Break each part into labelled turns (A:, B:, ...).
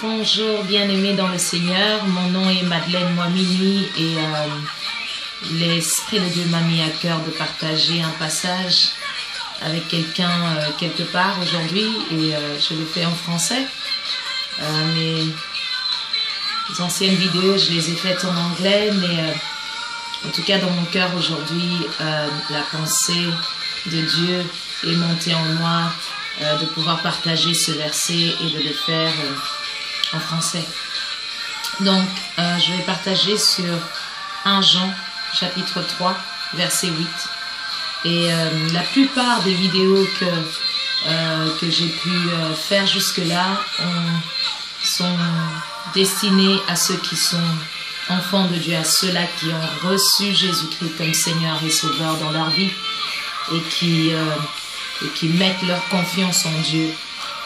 A: Bonjour bien-aimés dans le Seigneur, mon nom est Madeleine Moimini et l'Esprit de Dieu m'a mis à cœur de partager un passage avec quelqu'un quelque part aujourd'hui et je le fais en français. Mes anciennes vidéos, je les ai faites en anglais, mais en tout cas dans mon cœur aujourd'hui, la pensée de Dieu est montée en moi de pouvoir partager ce verset et de le faire en français. Donc, je vais partager sur 1 Jean, chapitre 3, verset 8. Et la plupart des vidéos que j'ai pu faire jusque-là sont destinées à ceux qui sont enfants de Dieu, à ceux-là qui ont reçu Jésus-Christ comme Seigneur et Sauveur dans leur vie et qui mettent leur confiance en Dieu.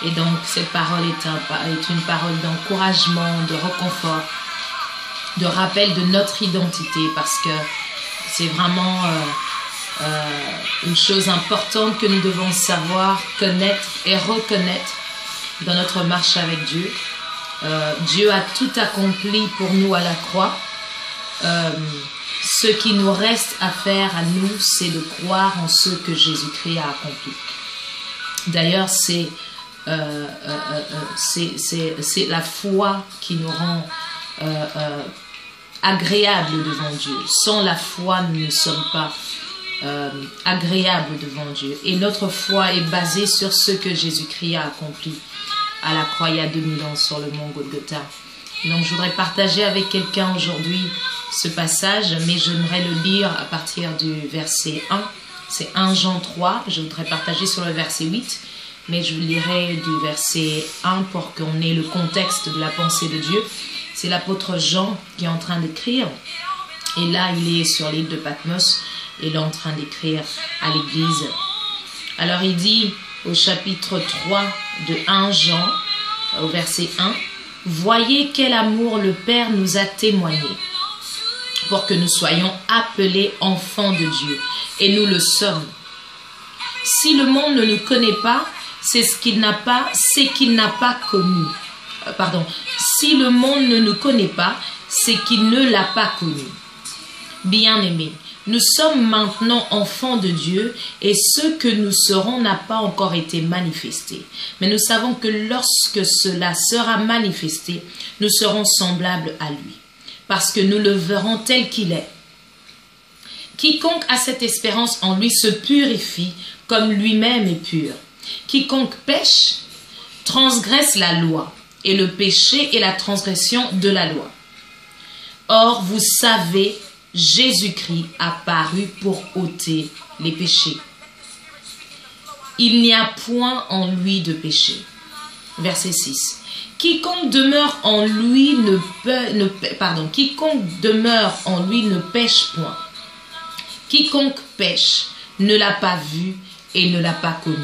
A: Et donc, cette parole est une parole d'encouragement, de réconfort, de rappel de notre identité, parce que c'est vraiment une chose importante que nous devons savoir, connaître et reconnaître dans notre marche avec Dieu. Dieu a tout accompli pour nous à la croix. Ce qui nous reste à faire à nous, c'est de croire en ce que Jésus-Christ a accompli. D'ailleurs, c'est la foi qui nous rend agréables devant Dieu. Sans la foi, nous ne sommes pas agréables devant Dieu. Et notre foi est basée sur ce que Jésus-Christ a accompli à la croix il y a 2000 ans sur le mont Golgotha. Donc je voudrais partager avec quelqu'un aujourd'hui ce passage, mais j'aimerais le lire à partir du verset 1. C'est 1 Jean 3, je voudrais partager sur le verset 8. Mais je lirai du verset 1 pour qu'on ait le contexte de la pensée de Dieu. C'est l'apôtre Jean qui est en train d'écrire. Et là, il est sur l'île de Patmos. Et il est en train d'écrire à l'église. Alors, il dit au chapitre 3 de 1 Jean, au verset 1, « Voyez quel amour le Père nous a témoigné, pour que nous soyons appelés enfants de Dieu. Et nous le sommes. Si le monde ne nous connaît pas, c'est qu'il n'a pas connu. Si le monde ne nous connaît pas, c'est qu'il ne l'a pas connu. Bien-aimés, nous sommes maintenant enfants de Dieu et ce que nous serons n'a pas encore été manifesté. Mais nous savons que lorsque cela sera manifesté, nous serons semblables à lui, parce que nous le verrons tel qu'il est. Quiconque a cette espérance en lui se purifie comme lui-même est pur. Quiconque pêche transgresse la loi, et le péché est la transgression de la loi. Or, vous savez, Jésus-Christ a paru pour ôter les péchés. Il n'y a point en lui de péché. Verset 6. Quiconque demeure en lui quiconque demeure en lui ne pêche point. Quiconque pêche ne l'a pas vu et ne l'a pas connu.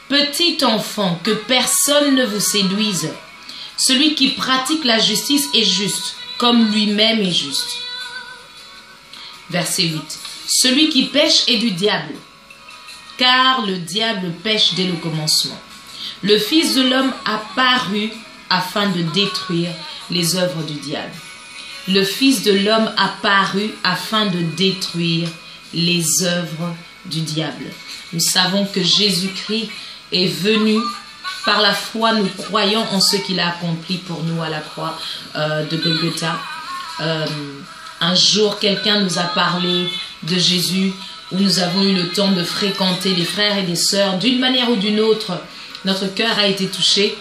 A: Petit enfant, que personne ne vous séduise. Celui qui pratique la justice est juste, comme lui-même est juste. Verset 8. Celui qui pêche est du diable, car le diable pêche dès le commencement. Le Fils de l'homme a paru afin de détruire les œuvres du diable. Le Fils de l'homme a paru afin de détruire les œuvres du diable. Nous savons que Jésus-Christ est venu par la foi, nous croyons en ce qu'il a accompli pour nous à la croix de Golgotha. Un jour, quelqu'un nous a parlé de Jésus, où nous avons eu le temps de fréquenter les frères et les sœurs. D'une manière ou d'une autre, notre cœur a été touché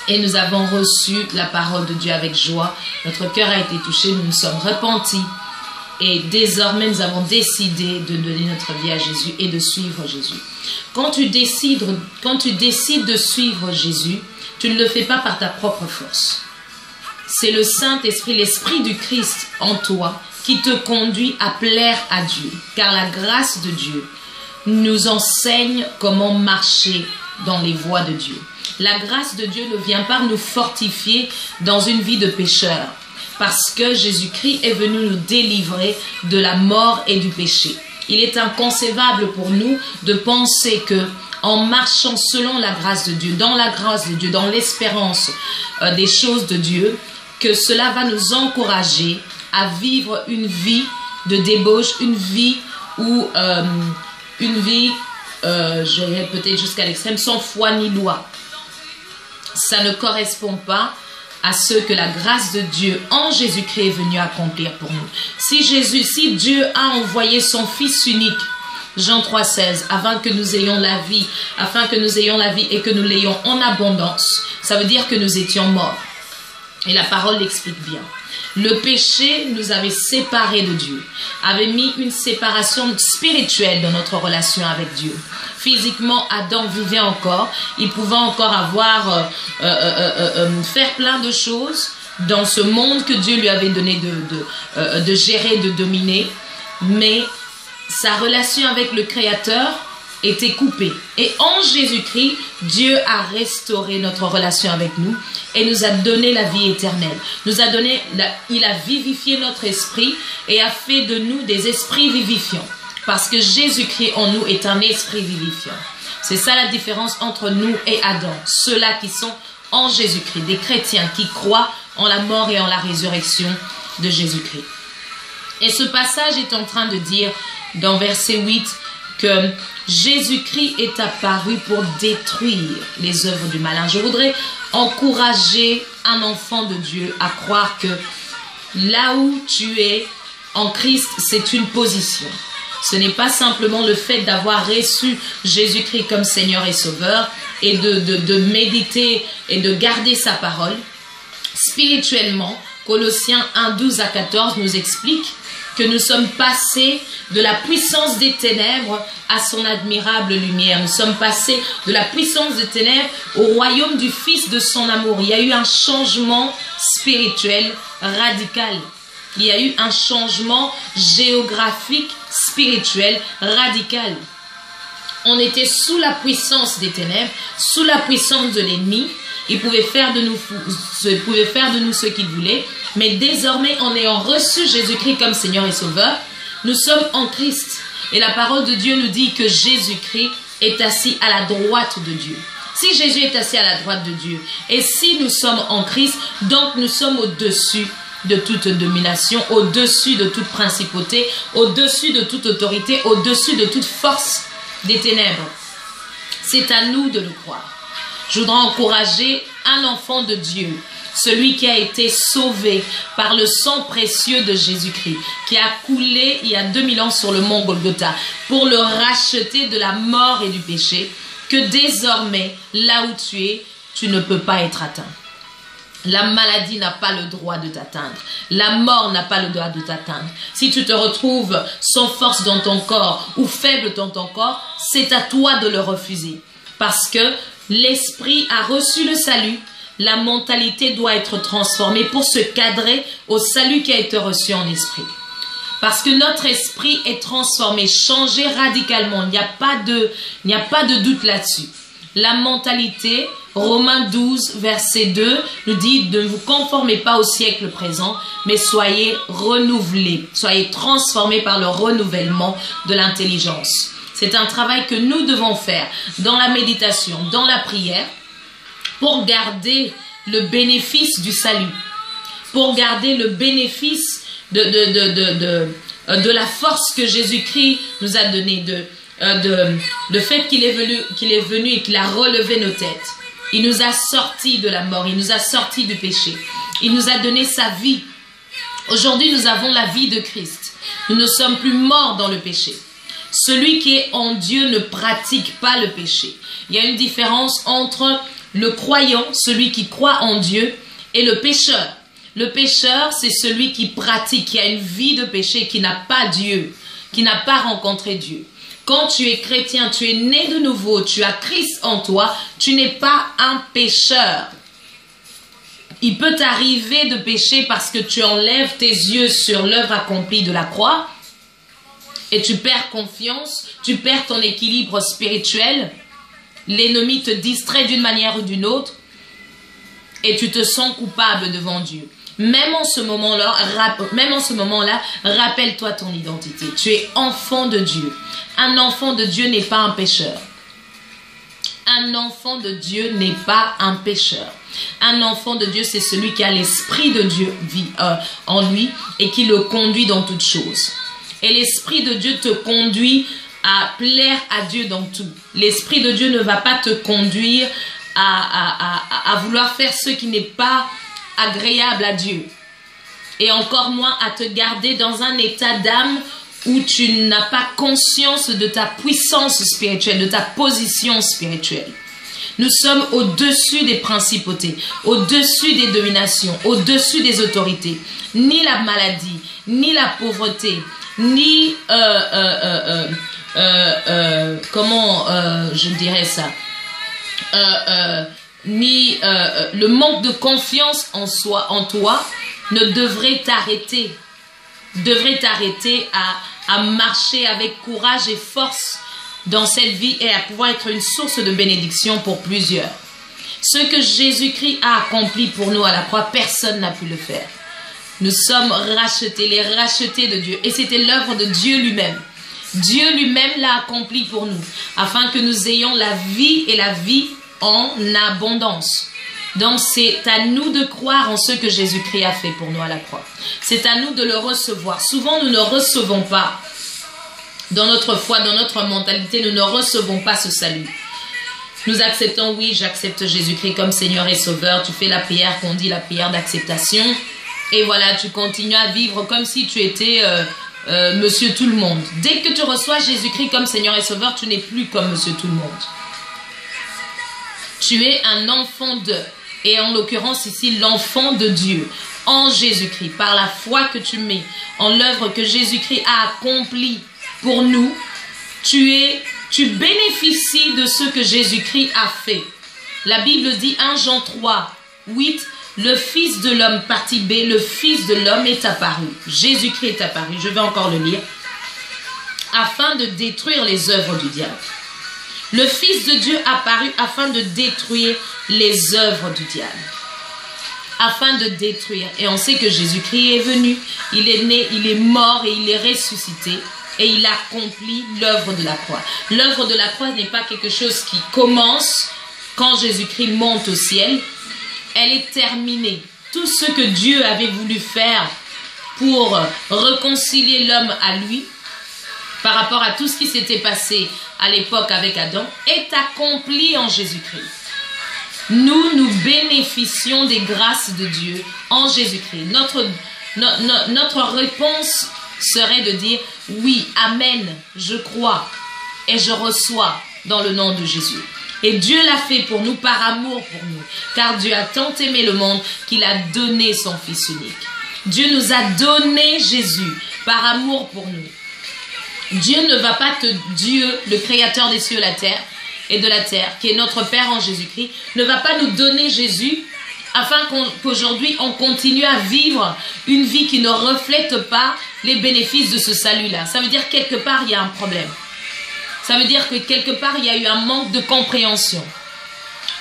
A: et nous avons reçu la parole de Dieu avec joie. Notre cœur a été touché, nous nous sommes repentis. Et désormais, nous avons décidé de donner notre vie à Jésus et de suivre Jésus. Quand tu décides de suivre Jésus, tu ne le fais pas par ta propre force. C'est le Saint-Esprit, l'Esprit du Christ en toi qui te conduit à plaire à Dieu. Car la grâce de Dieu nous enseigne comment marcher dans les voies de Dieu. La grâce de Dieu ne vient pas nous fortifier dans une vie de pécheur. Parce que Jésus-Christ est venu nous délivrer de la mort et du péché. Il est inconcevable pour nous de penser que en marchant selon la grâce de Dieu, dans la grâce de Dieu, dans l'espérance des choses de Dieu, que cela va nous encourager à vivre une vie de débauche, une vie où, je dirais peut-être jusqu'à l'extrême, sans foi ni loi. Ça ne correspond pas à ce que la grâce de Dieu en Jésus-Christ est venue accomplir pour nous. Si Dieu a envoyé son Fils unique, Jean 3,16, afin que nous ayons la vie et que nous l'ayons en abondance, ça veut dire que nous étions morts. Et la parole l'explique bien. Le péché nous avait séparés de Dieu, avait mis une séparation spirituelle dans notre relation avec Dieu. Physiquement, Adam vivait encore, il pouvait encore faire plein de choses dans ce monde que Dieu lui avait donné de gérer, de dominer, mais sa relation avec le Créateur était coupée. Et en Jésus-Christ, Dieu a restauré notre relation avec nous et nous a donné la vie éternelle. Il a vivifié notre esprit et a fait de nous des esprits vivifiants. Parce que Jésus-Christ en nous est un esprit vivifiant. C'est ça la différence entre nous et Adam. Ceux-là qui sont en Jésus-Christ, des chrétiens qui croient en la mort et en la résurrection de Jésus-Christ. Et ce passage est en train de dire dans verset 8 que Jésus-Christ est apparu pour détruire les œuvres du malin. Je voudrais encourager un enfant de Dieu à croire que là où tu es en Christ, c'est une position. Ce n'est pas simplement le fait d'avoir reçu Jésus-Christ comme Seigneur et Sauveur et de méditer et de garder sa parole. Spirituellement, Colossiens 1, 12 à 14 nous explique que nous sommes passés de la puissance des ténèbres à son admirable lumière. Nous sommes passés de la puissance des ténèbres au royaume du Fils de son amour. Il y a eu un changement spirituel radical. Il y a eu un changement géographique, spirituel, radical. On était sous la puissance des ténèbres, sous la puissance de l'ennemi. Il pouvait faire de nous ce qu'il voulait. Mais désormais, en ayant reçu Jésus-Christ comme Seigneur et Sauveur, nous sommes en Christ. Et la parole de Dieu nous dit que Jésus-Christ est assis à la droite de Dieu. Si Jésus est assis à la droite de Dieu, et si nous sommes en Christ, donc nous sommes au-dessus de toute domination, au-dessus de toute principauté, au-dessus de toute autorité, au-dessus de toute force des ténèbres. C'est à nous de le croire. Je voudrais encourager un enfant de Dieu, celui qui a été sauvé par le sang précieux de Jésus-Christ, qui a coulé il y a 2000 ans sur le mont Golgotha, pour le racheter de la mort et du péché, que désormais, là où tu es, tu ne peux pas être atteint. La maladie n'a pas le droit de t'atteindre. La mort n'a pas le droit de t'atteindre. Si tu te retrouves sans force dans ton corps ou faible dans ton corps, c'est à toi de le refuser. Parce que l'esprit a reçu le salut. La mentalité doit être transformée pour se cadrer au salut qui a été reçu en esprit. Parce que notre esprit est transformé, changé radicalement. Il n'y a pas de doute là-dessus. La mentalité, Romains 12, verset 2, nous dit « Ne vous conformez pas au siècle présent, mais soyez renouvelés, soyez transformés par le renouvellement de l'intelligence. » C'est un travail que nous devons faire dans la méditation, dans la prière, pour garder le bénéfice du salut, pour garder le bénéfice de la force que Jésus-Christ nous a donnée, le fait qu'il est venu et qu'il a relevé nos têtes. Il nous a sortis de la mort, il nous a sortis du péché. Il nous a donné sa vie. Aujourd'hui, nous avons la vie de Christ. Nous ne sommes plus morts dans le péché. Celui qui est en Dieu ne pratique pas le péché. Il y a une différence entre le croyant, celui qui croit en Dieu, et le pécheur. Le pécheur, c'est celui qui pratique, qui a une vie de péché, qui n'a pas Dieu, qui n'a pas rencontré Dieu. Quand tu es chrétien, tu es né de nouveau, tu as Christ en toi, tu n'es pas un pécheur. Il peut t'arriver de pécher parce que tu enlèves tes yeux sur l'œuvre accomplie de la croix et tu perds confiance, tu perds ton équilibre spirituel. L'ennemi te distrait d'une manière ou d'une autre et tu te sens coupable devant Dieu. Même en ce moment-là, rappelle-toi ton identité. Tu es enfant de Dieu. Un enfant de Dieu n'est pas un pécheur. Un enfant de Dieu n'est pas un pécheur. Un enfant de Dieu, c'est celui qui a l'Esprit de Dieu en lui et qui le conduit dans toutes choses. Et l'Esprit de Dieu te conduit à plaire à Dieu dans tout. L'Esprit de Dieu ne va pas te conduire à vouloir faire ce qui n'est pas agréable à Dieu. Et encore moins à te garder dans un état d'âme où tu n'as pas conscience de ta puissance spirituelle, de ta position spirituelle. Nous sommes au-dessus des principautés, au-dessus des dominations, au-dessus des autorités. Ni la maladie, ni la pauvreté, ni je dirais ça, ni le manque de confiance en soi, en toi, ne devrait t'arrêter à marcher avec courage et force dans cette vie et à pouvoir être une source de bénédiction pour plusieurs. Ce que Jésus-Christ a accompli pour nous à la croix, personne n'a pu le faire. Nous sommes rachetés, les rachetés de Dieu. Et c'était l'œuvre de Dieu lui-même. Dieu lui-même l'a accompli pour nous, afin que nous ayons la vie et la vie en abondance. Donc c'est à nous de croire en ce que Jésus-Christ a fait pour nous à la croix. C'est à nous de le recevoir. Souvent nous ne recevons pas, dans notre foi, dans notre mentalité, nous ne recevons pas ce salut. Nous acceptons, oui, j'accepte Jésus-Christ comme Seigneur et Sauveur. Tu fais la prière qu'on dit, la prière d'acceptation. Et voilà, tu continues à vivre comme si tu étais Monsieur Tout le Monde. Dès que tu reçois Jésus-Christ comme Seigneur et Sauveur, tu n'es plus comme Monsieur Tout le Monde. Tu es un enfant de... Et en l'occurrence ici, l'enfant de Dieu, en Jésus-Christ, par la foi que tu mets en l'œuvre que Jésus-Christ a accomplie pour nous, tu bénéficies de ce que Jésus-Christ a fait. La Bible dit 1 Jean 3, 8, le Fils de l'homme, partie B, le Fils de l'homme est apparu. Jésus-Christ est apparu, je vais encore le lire, afin de détruire les œuvres du diable. Le Fils de Dieu apparut afin de détruire les œuvres du diable. Afin de détruire. Et on sait que Jésus-Christ est venu, il est né, il est mort et il est ressuscité. Et il accomplit l'œuvre de la croix. L'œuvre de la croix n'est pas quelque chose qui commence quand Jésus-Christ monte au ciel. Elle est terminée. Tout ce que Dieu avait voulu faire pour réconcilier l'homme à lui, par rapport à tout ce qui s'était passé à l'époque avec Adam, est accompli en Jésus-Christ. Nous bénéficions des grâces de Dieu en Jésus-Christ. Notre réponse serait de dire oui, amen, je crois et je reçois dans le nom de Jésus. Et Dieu l'a fait pour nous par amour pour nous, car Dieu a tant aimé le monde qu'il a donné son Fils unique. Dieu nous a donné Jésus par amour pour nous. Dieu ne va pas Dieu, le créateur des cieux et de la terre, qui est notre Père en Jésus-Christ, ne va pas nous donner Jésus afin qu'aujourd'hui on continue à vivre une vie qui ne reflète pas les bénéfices de ce salut-là. Ça veut dire quelque part il y a un problème. Ça veut dire que quelque part il y a eu un manque de compréhension.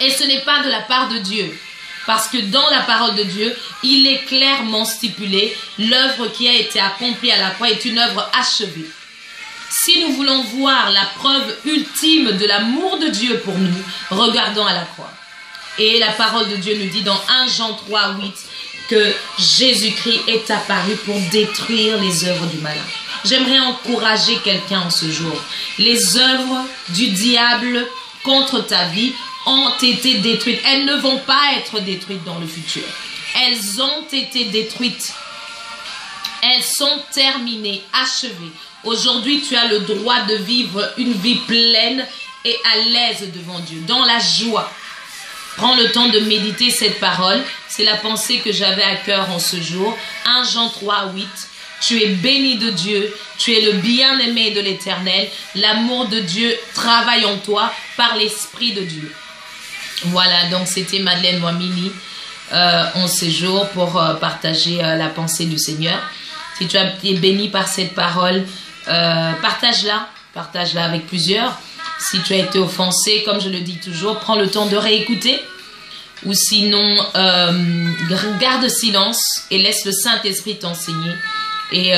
A: Et ce n'est pas de la part de Dieu. Parce que dans la parole de Dieu, il est clairement stipulé, l'œuvre qui a été accomplie à la croix est une œuvre achevée. Si nous voulons voir la preuve ultime de l'amour de Dieu pour nous, regardons à la croix. Et la parole de Dieu nous dit dans 1 Jean 3, 8 que Jésus-Christ est apparu pour détruire les œuvres du malin. J'aimerais encourager quelqu'un en ce jour. Les œuvres du diable contre ta vie ont été détruites. Elles ne vont pas être détruites dans le futur. Elles ont été détruites. Elles sont terminées, achevées. Aujourd'hui, tu as le droit de vivre une vie pleine et à l'aise devant Dieu, dans la joie. Prends le temps de méditer cette parole. C'est la pensée que j'avais à cœur en ce jour. 1 Jean 3, 8. Tu es béni de Dieu. Tu es le bien-aimé de l'Éternel. L'amour de Dieu travaille en toi par l'Esprit de Dieu. Voilà, donc c'était Madeleine Moimini en ce jour pour partager la pensée du Seigneur. Si tu as été béni par cette parole, partage-la. Partage-la avec plusieurs. Si tu as été offensé, comme je le dis toujours, prends le temps de réécouter. Ou sinon, garde silence et laisse le Saint-Esprit t'enseigner. Et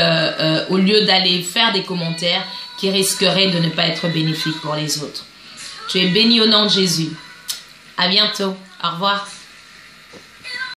A: au lieu d'aller faire des commentaires qui risqueraient de ne pas être bénéfiques pour les autres. Tu es béni au nom de Jésus. À bientôt. Au revoir.